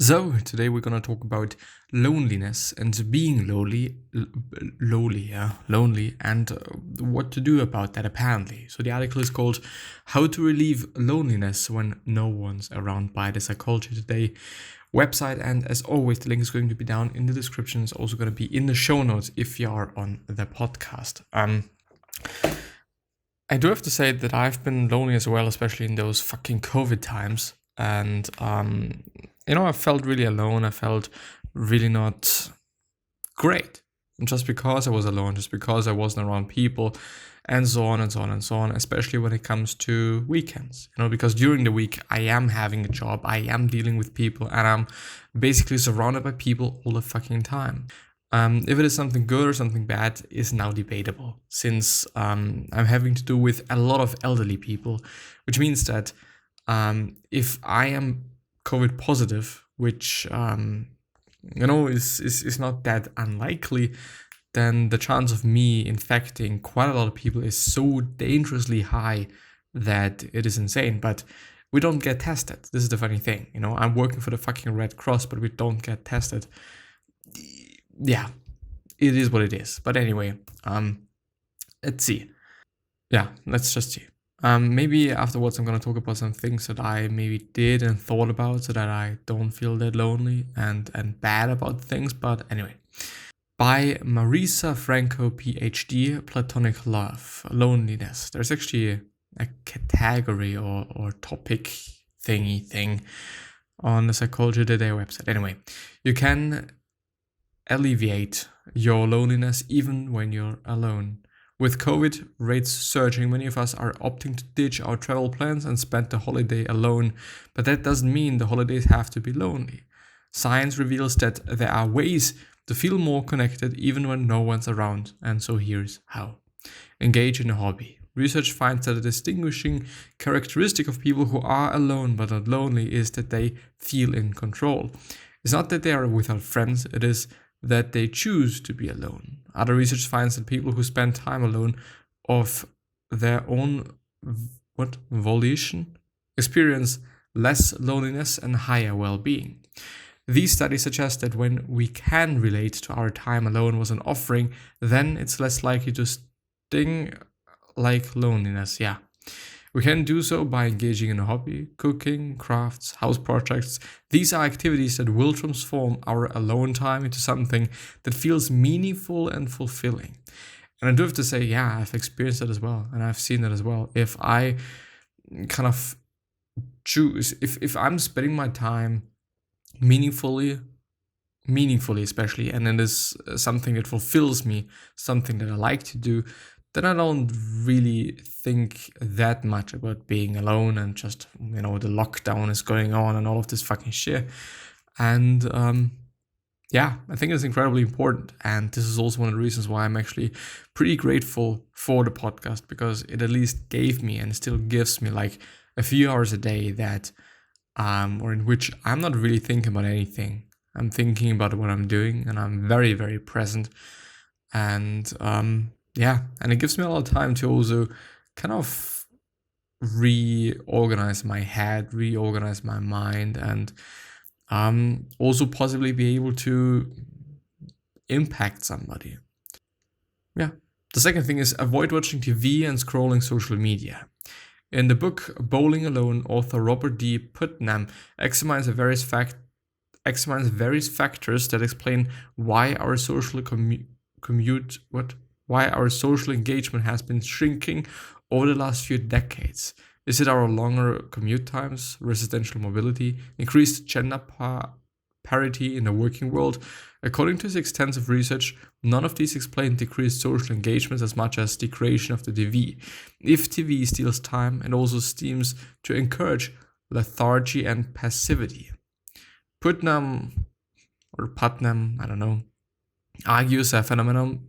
So today we're gonna talk about loneliness and being lonely, lonely, and what to do about that. Apparently, so the article is called "How to Relieve Loneliness When No One's Around" by the Psychology Today website. And as always, the link is going to be down in the description. It's also going to be in the show notes if you are on the podcast. I do have to say that I've been lonely as well, especially in those fucking COVID times, and I felt really alone. I felt really not great. And just because I was alone, just because I wasn't around people, and so on and so on and so on, especially when it comes to weekends, because during the week I am having a job, I am dealing with people, and I'm basically surrounded by people all the fucking time. If it is something good or something bad is now debatable, since I'm having to do with a lot of elderly people, which means that if I am COVID positive, which is not that unlikely, then the chance of me infecting quite a lot of people is so dangerously high that it is insane. But we don't get tested. This is the funny thing. I'm working for the fucking Red Cross, but we don't get tested. Yeah, it is what it is. But anyway, let's see. Yeah, let's just see. Maybe afterwards I'm going to talk about some things that I maybe did and thought about so that I don't feel that lonely and bad about things. But anyway, by Marisa Franco, PhD, Platonic Love, Loneliness. There's actually a category or topic thing on the Psychology Today website. Anyway, you can alleviate your loneliness even when you're alone. With COVID rates surging, many of us are opting to ditch our travel plans and spend the holiday alone, but that doesn't mean the holidays have to be lonely. Science reveals that there are ways to feel more connected even when no one's around, and so here's how. Engage in a hobby. Research finds that a distinguishing characteristic of people who are alone but not lonely is that they feel in control. It's not that they are without friends, it is that they choose to be alone. Other research finds that people who spend time alone of their own volition experience less loneliness and higher well-being. These studies suggest that when we can relate to our time alone was an offering, then it's less likely to sting like loneliness. Yeah. We can do so by engaging in a hobby, cooking, crafts, house projects. These are activities that will transform our alone time into something that feels meaningful and fulfilling. And I do have to say, yeah, I've experienced that as well, and I've seen that as well. If I kind of choose, if I'm spending my time meaningfully especially, and it is something that fulfills me, something that I like to do, then I don't really think that much about being alone and just, the lockdown is going on and all of this fucking shit. And I think it's incredibly important. And this is also one of the reasons why I'm actually pretty grateful for the podcast, because it at least gave me and still gives me like a few hours a day that, or in which I'm not really thinking about anything. I'm thinking about what I'm doing and I'm very, very present. And and it gives me a lot of time to also kind of reorganize my head, reorganize my mind, and also possibly be able to impact somebody. Yeah. The second thing is avoid watching TV and scrolling social media. In the book Bowling Alone, author Robert D. Putnam examines various factors that explain why our social why our social engagement has been shrinking over the last few decades. Is it our longer commute times, residential mobility, increased gender parity in the working world? According to his extensive research, none of these explain decreased social engagement as much as the creation of the TV. If TV steals time, it also seems to encourage lethargy and passivity. Putnam, I don't know, argues a phenomenon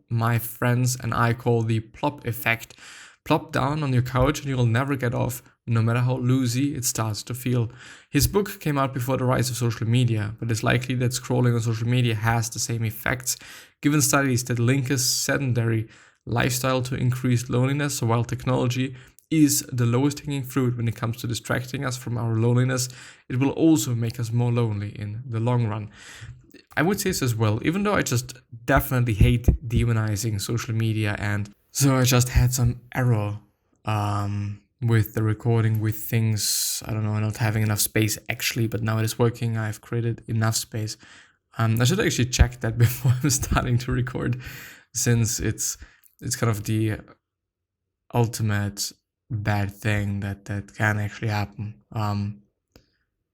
my friends and I call the plop effect. Plop down on your couch and you'll never get off, no matter how loosey it starts to feel. His book came out before the rise of social media, but it's likely that scrolling on social media has the same effects, given studies that link a sedentary lifestyle to increased loneliness, while technology is the lowest hanging fruit when it comes to distracting us from our loneliness, it will also make us more lonely in the long run. I would say this as well, even though I just definitely hate demonizing social media, and so I just had some error with the recording with things, I don't know, not having enough space actually, but now it is working. I've created enough space. I should actually check that before I'm starting to record, since it's kind of the ultimate bad thing that can actually happen.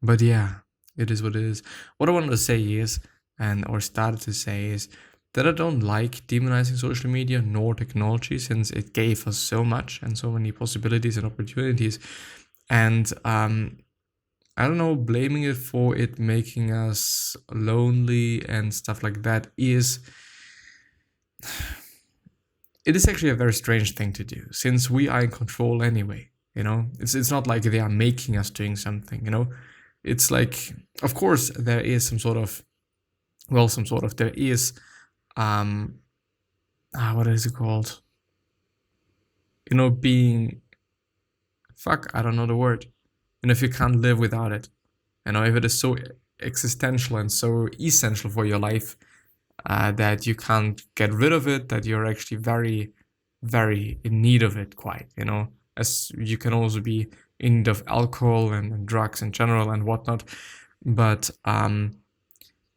But yeah, it is what it is. What I wanted to say is, or started to say is, that I don't like demonizing social media nor technology, since it gave us so much and so many possibilities and opportunities. And I don't know, blaming it for it making us lonely and stuff like that is... It is actually a very strange thing to do, since we are in control anyway, you know? It's not like they are making us doing something, you know? It's like, of course, there is there is, what is it called? You know, being, I don't know the word. You know, if you can't live without it, you know, if it is so existential and so essential for your life, that you can't get rid of it, that you're actually very, very in need of it, quite, you know, as you can also be in need of alcohol and drugs in general and whatnot. But I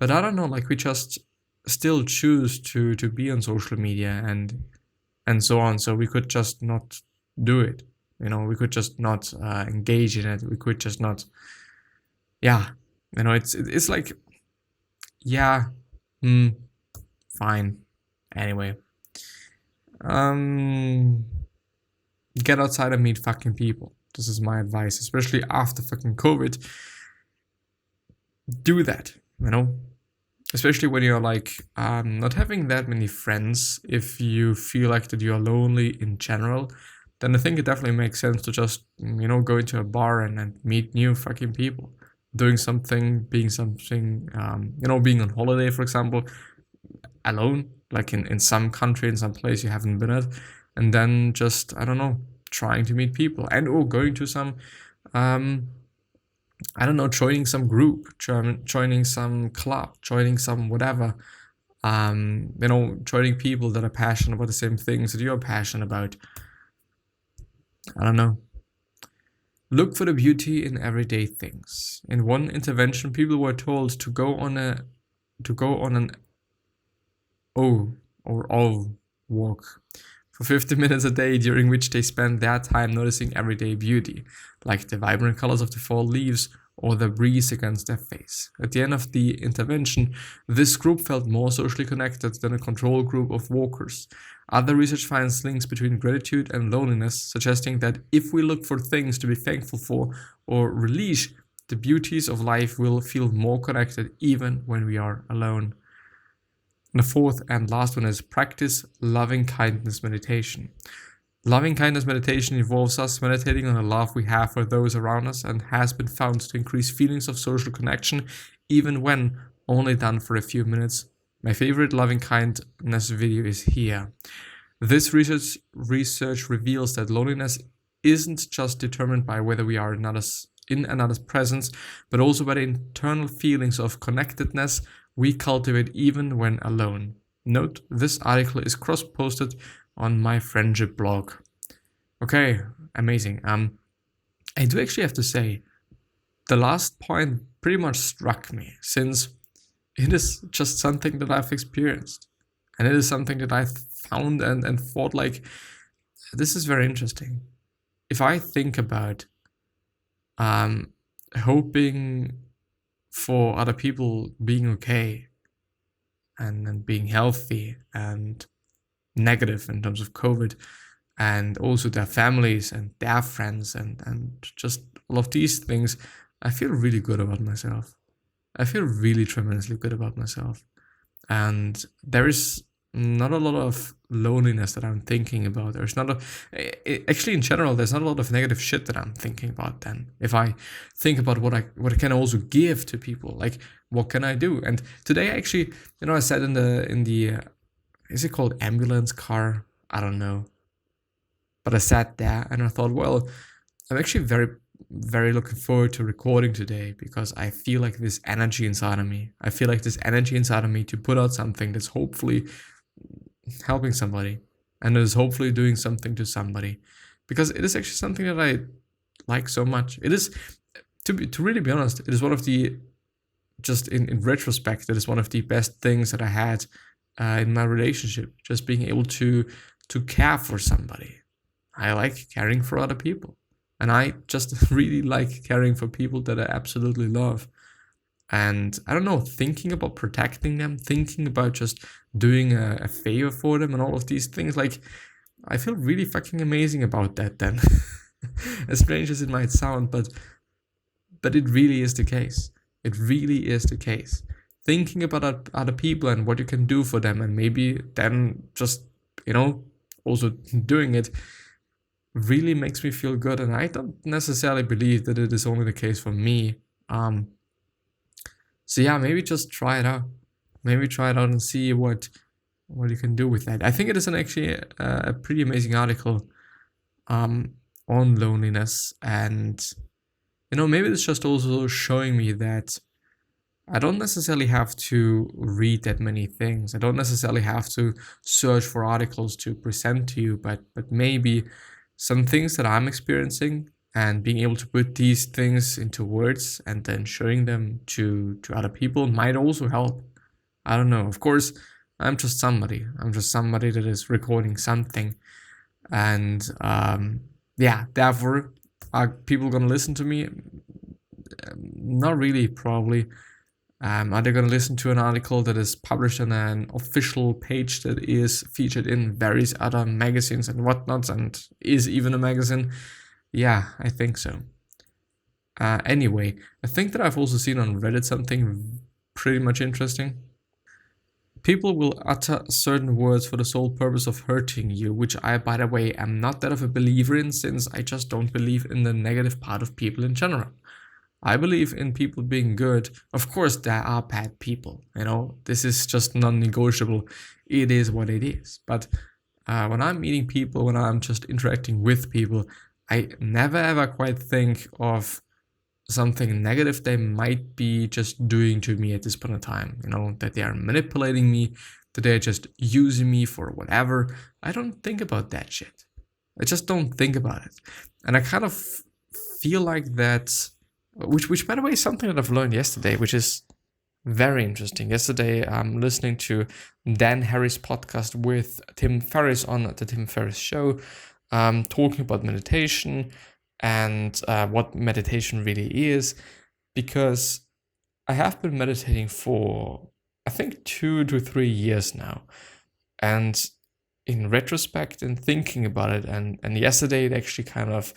don't know, like, we just still choose to be on social media and so on. So we could just not do it, you know, we could just not engage in it. We could just not, yeah, you know, it's like, yeah, fine. Anyway, get outside and meet fucking people. This is my advice, especially after fucking COVID. Do that, you know, especially when you're like not having that many friends. If you feel like that you're lonely in general, then I think it definitely makes sense to just, you know, go into a bar and meet new fucking people, doing something, being something, you know, being on holiday, for example, alone, like in some country, in some place you haven't been at, and then just, I don't know, trying to meet people, and or going to some, I don't know, joining some group, joining some club, joining some whatever, you know, joining people that are passionate about the same things that you're passionate about. I don't know. Look for the beauty in everyday things. In one intervention, people were told to go on an walk for 50 minutes a day, during which they spend their time noticing everyday beauty, like the vibrant colors of the fall leaves or the breeze against their face. At the end of the intervention, this group felt more socially connected than a control group of walkers. Other research finds links between gratitude and loneliness, suggesting that if we look for things to be thankful for or relish the beauties of life, we'll feel more connected even when we are alone. And the fourth and last one is practice loving kindness meditation. Loving kindness meditation involves us meditating on the love we have for those around us, and has been found to increase feelings of social connection, even when only done for a few minutes. My favorite loving kindness video is here. This research reveals that loneliness isn't just determined by whether we are in another's presence, but also by the internal feelings of connectedness we cultivate even when alone. Note, this article is cross-posted on my friendship blog. Okay, amazing. I do actually have to say, the last point pretty much struck me, since it is just something that I've experienced. And it is something that I found and thought, like, this is very interesting. If I think about hoping for other people being okay and being healthy and negative in terms of COVID, and also their families and their friends and just all of these things, I feel really good about myself. I feel really tremendously good about myself. And there is not a lot of loneliness that I'm thinking about. There's not actually, in general, there's not a lot of negative shit that I'm thinking about then. If I think about what I can also give to people, like, what can I do? And today, actually, you know, I sat in the is it called ambulance car? I don't know. But I sat there and I thought, well, I'm actually very, very looking forward to recording today because I feel like this energy inside of me. I feel like this energy inside of me to put out something that's hopefully helping somebody and is hopefully doing something to somebody, because it is actually something that I like so much. It is, to really be honest, it is one of the, just in retrospect, it is one of the best things that I had in my relationship, just being able to care for somebody. I like caring for other people, and I just really like caring for people that I absolutely love. And I don't know, thinking about protecting them, thinking about just doing a favor for them and all of these things, like, I feel really fucking amazing about that then. As strange as it might sound, but it really is the case. It really is the case. Thinking about other people and what you can do for them, and maybe then just, also doing it, really makes me feel good. And I don't necessarily believe that it is only the case for me. So yeah, maybe just try it out. Maybe try it out and see what you can do with that. I think it is actually a pretty amazing article on loneliness, and maybe it's just also showing me that I don't necessarily have to read that many things. I don't necessarily have to search for articles to present to you, but maybe some things that I'm experiencing and being able to put these things into words and then showing them to other people might also help. I don't know. Of course, I'm just somebody. That is recording something. And therefore, are people going to listen to me? Not really, probably. Are they going to listen to an article that is published on an official page that is featured in various other magazines and whatnot, and is even a magazine? Yeah, I think so. Anyway, I think that I've also seen on Reddit something pretty much interesting. People will utter certain words for the sole purpose of hurting you, which I, by the way, am not that of a believer in, since I just don't believe in the negative part of people in general. I believe in people being good. Of course, there are bad people, this is just non-negotiable. It is what it is. But when I'm meeting people, when I'm just interacting with people, I never ever quite think of something negative they might be just doing to me at this point in time, that they are manipulating me, that they're just using me for whatever. I don't think about that shit. I just don't think about it. And I kind of feel like that, which by the way is something that I've learned yesterday, which is very interesting. Yesterday, I'm listening to Dan Harris' podcast with Tim Ferriss on the Tim Ferriss Show, talking about meditation and what meditation really is, because I have been meditating for, I think, 2 to 3 years now. And in retrospect and thinking about it, and yesterday it actually kind of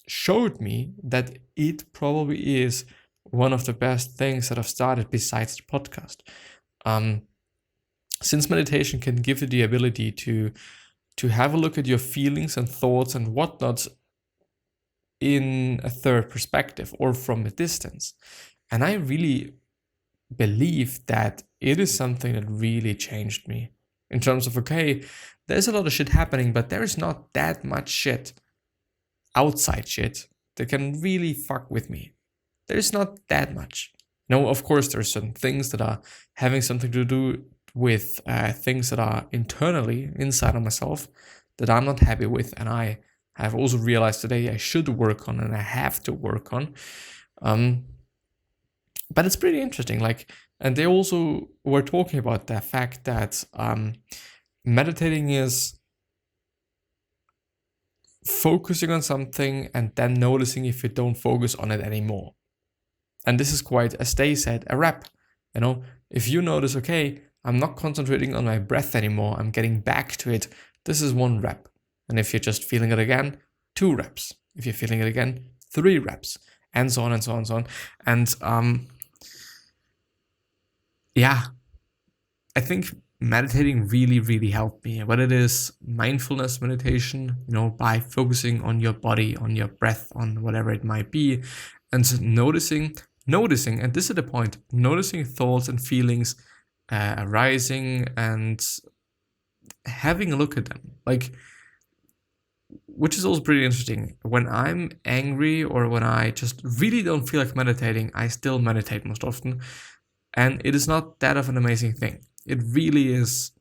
showed me that it probably is one of the best things that I've started besides the podcast. Since meditation can give you the ability to have a look at your feelings and thoughts and whatnot in a third perspective or from a distance. And I really believe that it is something that really changed me in terms of, okay, there's a lot of shit happening, but there is not that much shit, outside shit, that can really fuck with me. There's not that much. Of course, there's certain things that are having something to do with things that are internally inside of myself that I'm not happy with, and I have also realized today I should work on and I have to work on. But it's pretty interesting. And they also were talking about the fact that meditating is focusing on something and then noticing if you don't focus on it anymore. And this is quite, as they said, a rep. If you notice, okay, I'm not concentrating on my breath anymore, I'm getting back to it, this is 1 rep. And if you're just feeling it again, 2 reps. If you're feeling it again, 3 reps, and so on and so on and so on. And I think meditating really, really helped me. Whether it is mindfulness meditation, by focusing on your body, on your breath, on whatever it might be, and noticing, and this is the point, noticing thoughts and feelings arising and having a look at them. which is also pretty interesting. When I'm angry or when I just really don't feel like meditating, I still meditate most often. And it is not that of an amazing thing. It really is.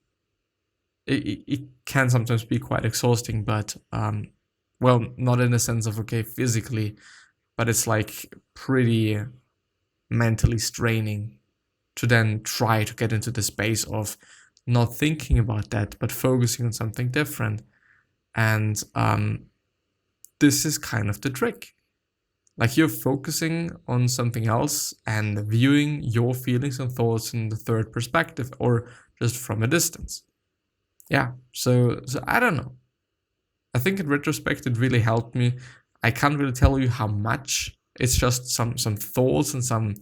It can sometimes be quite exhausting, but well, not in the sense of, okay, physically, but it's like pretty mentally straining to then try to get into the space of not thinking about that, but focusing on something different. And this is kind of the trick. Like, you're focusing on something else and viewing your feelings and thoughts in the third perspective, or just from a distance. Yeah, so I don't know. I think in retrospect it really helped me. I can't really tell you how much. It's just some thoughts and some.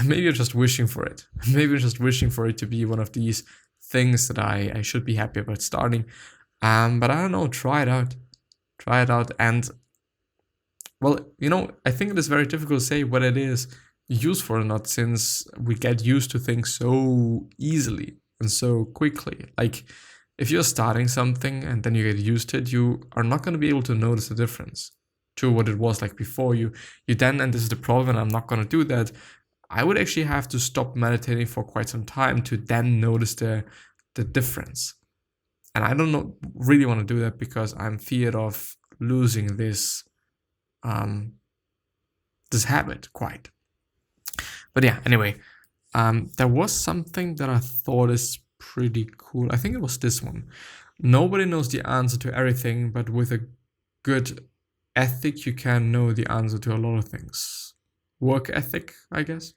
Maybe you're just wishing for it. Maybe you're just wishing for it to be one of these things that I should be happy about starting. But I don't know. Try it out. Try it out. And well, I think it is very difficult to say what it is useful or not, since we get used to things so easily and so quickly. Like, if you're starting something and then you get used to it, you are not going to be able to notice the difference to what it was like before. You then, and this is the problem, and I'm not going to do that, I would actually have to stop meditating for quite some time to then notice the difference. And I don't really want to do that because I'm feared of losing this habit quite. But yeah, anyway, there was something that I thought is pretty cool. I think it was this one. Nobody knows the answer to everything, but with a good ethic, you can know the answer to a lot of things. Work ethic, I guess.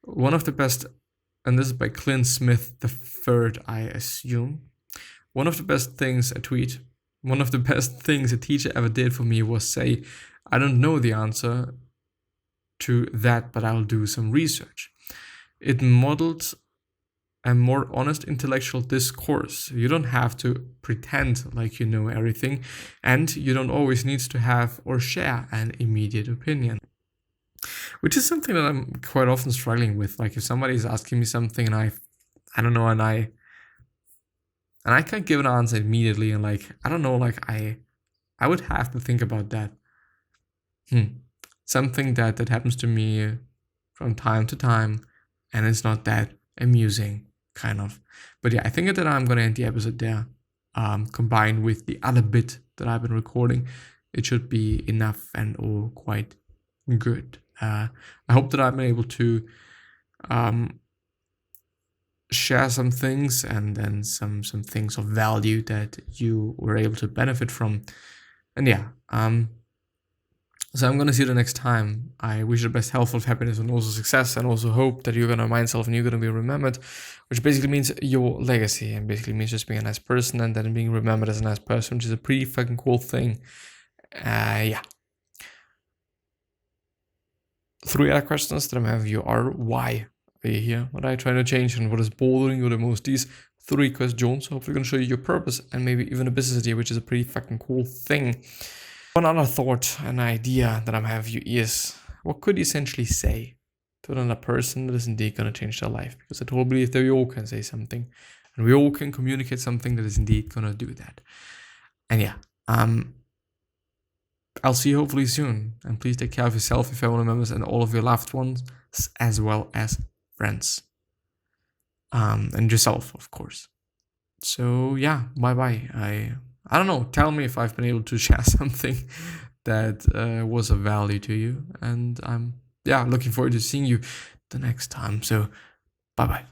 One of the best, and this is by Clint Smith III, I assume. One of the best things a teacher ever did for me was say, I don't know the answer to that, but I'll do some research. It modeled a more honest intellectual discourse. You don't have to pretend like you know everything, and you don't always need to have or share an immediate opinion. Which is something that I'm quite often struggling with. Like, if somebody is asking me something and I don't know, and I can't give an answer immediately, and like, I don't know, like I would have to think about that. Something that happens to me from time to time, and it's not that amusing, kind of. But yeah, I think that I'm gonna end the episode there. Combined with the other bit that I've been recording, it should be enough and all quite good. I hope that I've been able to share some things, and then some things of value that you were able to benefit from. And yeah, so I'm gonna see you the next time. I wish you the best health, of happiness, and also success, and also hope that you're gonna remind yourself and you're gonna be remembered, which basically means your legacy, and basically means just being a nice person and then being remembered as a nice person, which is a pretty fucking cool thing. Yeah. 3 other questions that I'm having you are: why are you here? What are you trying to change, and what is bothering you the most? These 3 questions hopefully gonna show you your purpose and maybe even a business idea, which is a pretty fucking cool thing. One other thought, an idea that I'm having you is: what could you essentially say to another person that is indeed gonna change their life? Because I totally believe that we all can say something, and we all can communicate something that is indeed gonna do that. And yeah, I'll see you hopefully soon, and please take care of yourself, your family members, and all of your loved ones, as well as friends. And yourself, of course. So yeah, bye-bye. I don't know, tell me if I've been able to share something that was of value to you, and I'm looking forward to seeing you the next time. So bye-bye.